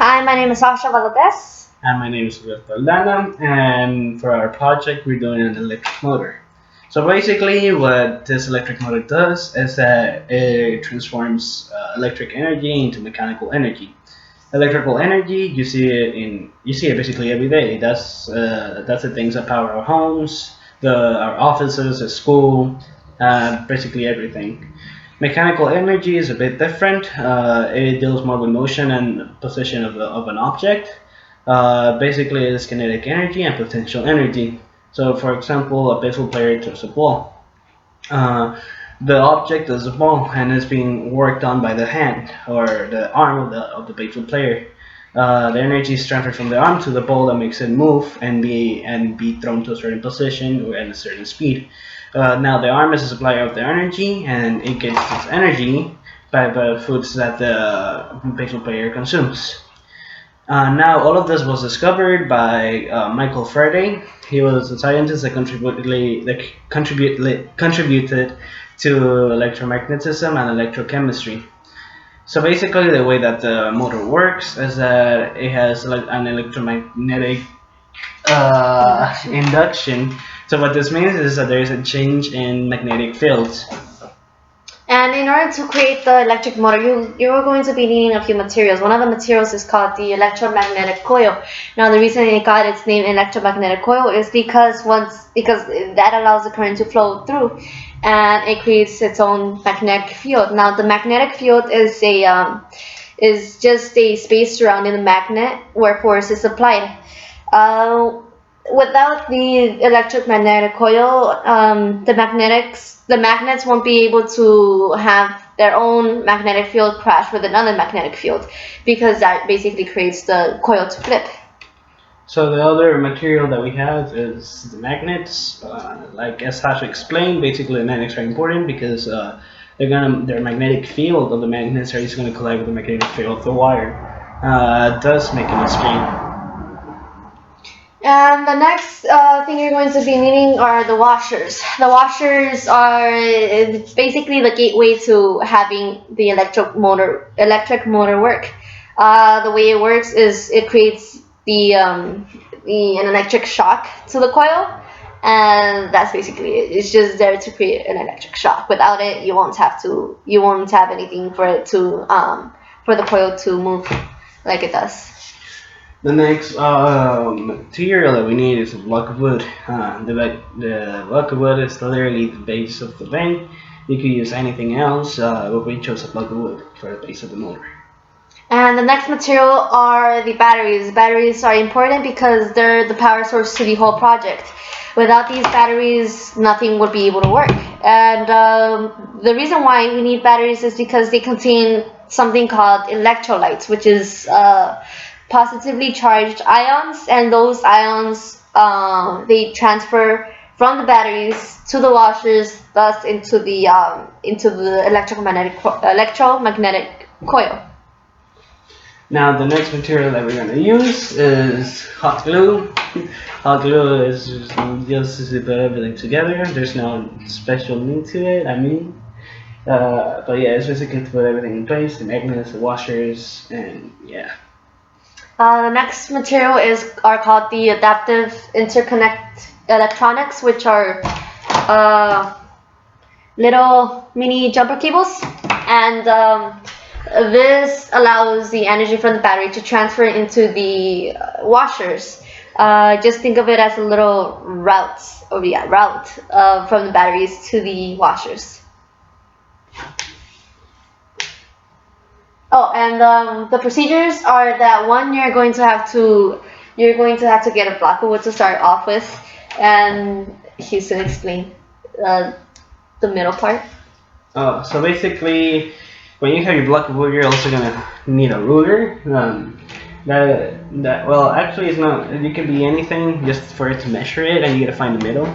Hi, my name is Sasha Valdez. And my name is Roberto Aldana, and for our project, we're doing an electric motor. So basically, what this electric motor does is that it transforms electric energy into mechanical energy. Electrical energy, you see it basically every day. That's the things that power our homes, our offices, the school, basically everything. Mechanical energy is a bit different. It deals more with motion and position of an object. Basically, it's kinetic energy and potential energy. So, for example, a baseball player throws a ball. Uh, the object is a ball and is being worked on by the hand or the arm of the baseball player. The energy is transferred from the arm to the ball that makes it move and be thrown to a certain position or at a certain speed. Now the arm is a supplier of the energy, and it gets its energy by the foods that the baseball player consumes. Now, all of this was discovered by Michael Faraday. He was a scientist that contributed to electromagnetism and electrochemistry. So basically, the way that the motor works is that it has like an electromagnetic induction. So what this means is that there is a change in magnetic fields. And in order to create the electric motor, you are going to be needing a few materials. One of the materials is called the electromagnetic coil. Now, the reason it got its name electromagnetic coil is because that allows the current to flow through, and it creates its own magnetic field. Now, the magnetic field is just a space surrounding the magnet where force is applied. Uh, Without the electromagnetic coil, the magnets won't be able to have their own magnetic field crash with another magnetic field, because that basically creates the coil to flip. So the other material that we have is the magnets. Like as Sasha explained, basically the magnets are important because their magnetic field of the magnets is going to collide with the magnetic field of the wire, thus making it spin. And the next thing you're going to be needing are the washers. The washers are basically the gateway to having the electric motor work. The way it works is it creates an electric shock to the coil, and that's basically it. It's just there to create an electric shock. Without it, you won't have anything for it to for the coil to move like it does. The next material that we need is a block of wood. The block of wood is literally the base of the thing. You could use anything else, but we chose a block of wood for the base of the motor. And the next material are the batteries. Batteries are important because they're the power source to the whole project. Without these batteries, nothing would be able to work. And the reason why we need batteries is because they contain something called electrolytes, which is positively charged ions, and those ions they transfer from the batteries to the washers, thus into the electromagnetic coil. Now the next material that we're going to use is hot glue. Hot glue is just to put everything together. There's no special need to it, but yeah, it's basically to put everything in place, the magnets, the washers, and yeah. The next material are called the adaptive interconnect electronics, which are little mini jumper cables, and this allows the energy from the battery to transfer into the washers. Just think of it as a little route from the batteries to the washers. Oh, and the procedures are that one, you're going to have to get a block of wood to start off with, and he's gonna explain the middle part. So basically, when you have your block of wood, you're also gonna need a ruler. Well, actually, it's not. It can be anything, just for it to measure it, and you gotta find the middle.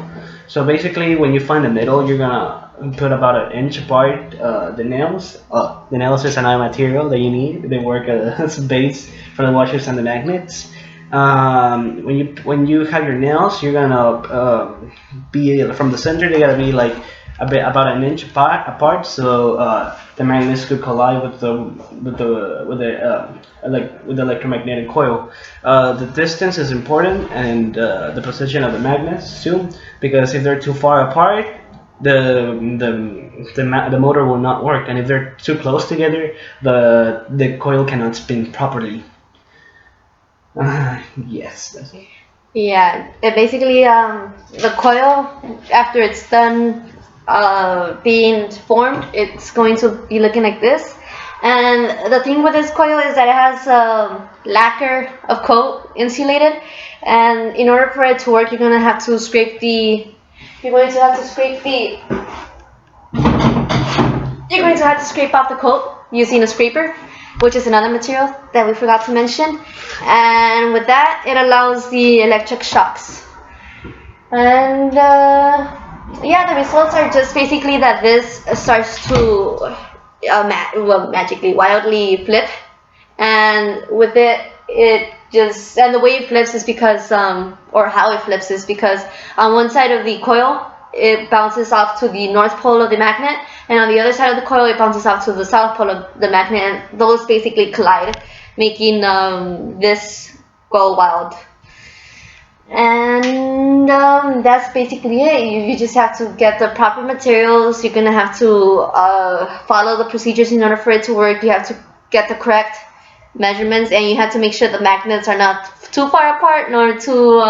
So basically, when you find the middle, you're gonna put about an inch apart the nails. The nails is another material that you need. They work as a base for the washers and the magnets. When you have your nails, you're gonna be from the center. They gotta be like about an inch apart, so the magnets could collide with the electromagnetic coil. The distance is important, and the position of the magnets too, because if they're too far apart, the motor will not work, and if they're too close together, the coil cannot spin properly. Yes. Yeah, it basically the coil after it's done being formed, it's going to be looking like this. And the thing with this coil is that it has a lacquer of coat insulated, and in order for it to work, you're going to have to scrape the you're going to have to scrape the you're going to have to scrape off the coat using a scraper, which is another material that we forgot to mention. And with that, it allows the electric shocks. And yeah, the results are just basically that this starts to magically, wildly flip. And with it just, and the way it flips is because, or how it flips is because on one side of the coil, it bounces off to the north pole of the magnet, and on the other side of the coil it bounces off to the south pole of the magnet, and those basically collide, making this go wild. And that's basically it. You just have to get the proper materials. You're gonna have to follow the procedures in order for it to work. You have to get the correct measurements, and you have to make sure the magnets are not too far apart nor too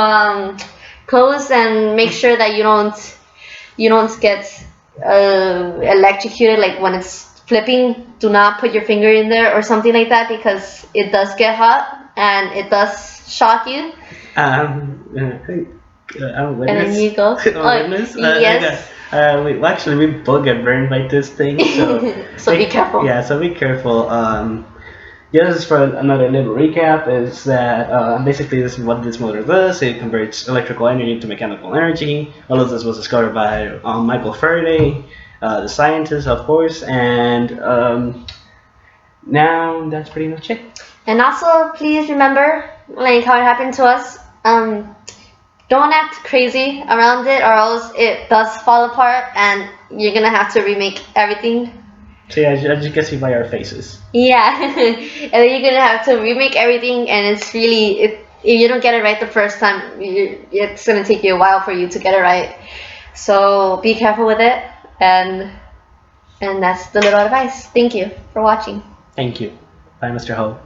close, and make sure that you don't get electrocuted, like when it's flipping. Do not put your finger in there or something like that, because it does get hot and it does shock you. I'm a witness. And then you go. Witness. Yes. We both get burned by this thing, so So be careful. Yeah, so be careful. Just for another little recap, is that basically this is what this motor does. It converts electrical energy to mechanical energy. All of this was discovered by Michael Faraday, the scientist, of course, and now that's pretty much it. And also, please remember, like how it happened to us, don't act crazy around it, or else it does fall apart, and you're gonna have to remake everything. So yeah, as you can see by our faces. Yeah, and then you're gonna have to remake everything, and it's really, if you don't get it right the first time, it's gonna take you a while for you to get it right. So be careful with it, and that's the little advice. Thank you for watching. Thank you. Bye, Mr. Ho.